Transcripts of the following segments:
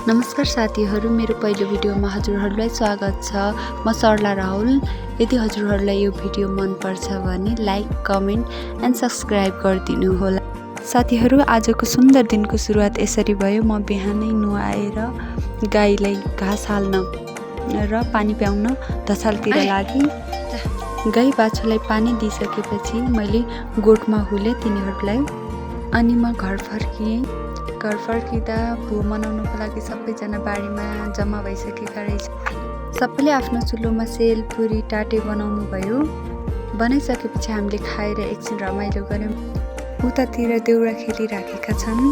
नमस्कार साथीहरू, मेरो पहिलो भिडियोमा हजुरहरूलाई स्वागत छ। म सरला राहुल। यदि हजुरहरूलाई यो भिडियो मन पर्छ भने लाइक, कमेन्ट एन्ड सब्स्क्राइब गरिदिनु होला। साथीहरू, आजको सुन्दर दिनको सुरुवात यसरी भयो। म बिहानै नुहाएर गाईलाई घाँस हाल्न र पानी प्याउन धसालतिर लागे। गाई बाछुलाई पानी दिइसकेपछि मैले गोठमा हुले तिनीहरूलाई, अनि म घर फर्किएँ। घर फर्किँदा भो मनाउनको लागि सबैजना बारीमा जम्मा भइसकेका रहेछ। सबैले आफ्नो चुलोमा सेल, पुरी, टाटे बनाउनु भयो। बनाइसकेपछि हामीले खाएर एकछिन रमाइलो गऱ्यौँ। उतातिर देउरा खेलिराखेका छन्।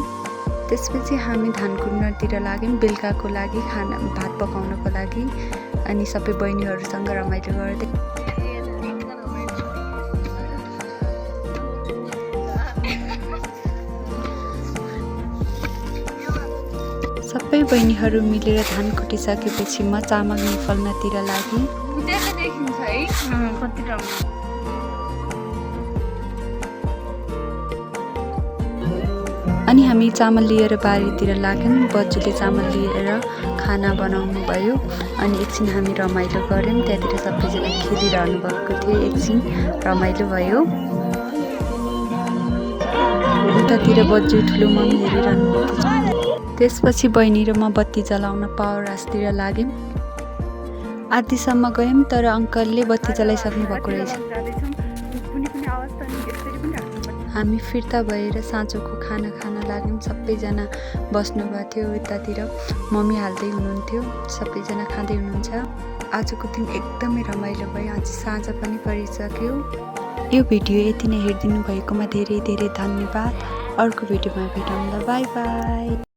त्यसपछि हामी धान कुट्नतिर लाग्यौँ बेलुकाको लागि खाना भात पकाउनको लागि। अनि सबै बहिनीहरूसँग रमाइलो गर्दै सबै बहिनीहरू मिलेर धान कुटिसकेपछि म चामल निकाल्नतिर लागेँ। अनि हामी चामल लिएर बारीतिर लाग्यौँ। बज्यूले चामल लिएर खाना बनाउनु भयो। अनि एकछिन हामी रमाइलो गऱ्यौँ। त्यहाँतिर सबैजना खेलिरहनु भएको थियो। एकछिन रमाइलो भयो। उतातिर बज्यू ठुलो मम्मी हेरिरहनु भएको छ। त्यसपछि बहिनी र म बत्ती जलाउन पावर हाउसतिर लाग्यौँ। आधीसम्म गयौँ, तर अङ्कलले बत्ती जलाइसक्नु भएको रहेछ। हामी फिर्ता भएर साँझको खाना खान लाग्यौँ। सबैजना बस्नुभएको थियो। यतातिर मम्मी हाल्दै हुनुहुन्थ्यो, सबैजना खाँदै हुनुहुन्छ। आजको दिन एकदमै रमाइलो भयो। आज साँझ पनि परिसक्यो। यो भिडियो यति नै हेरिदिनु भएकोमा धेरै धेरै धन्यवाद। अर्को भिडियोमा भेटौँला। By by.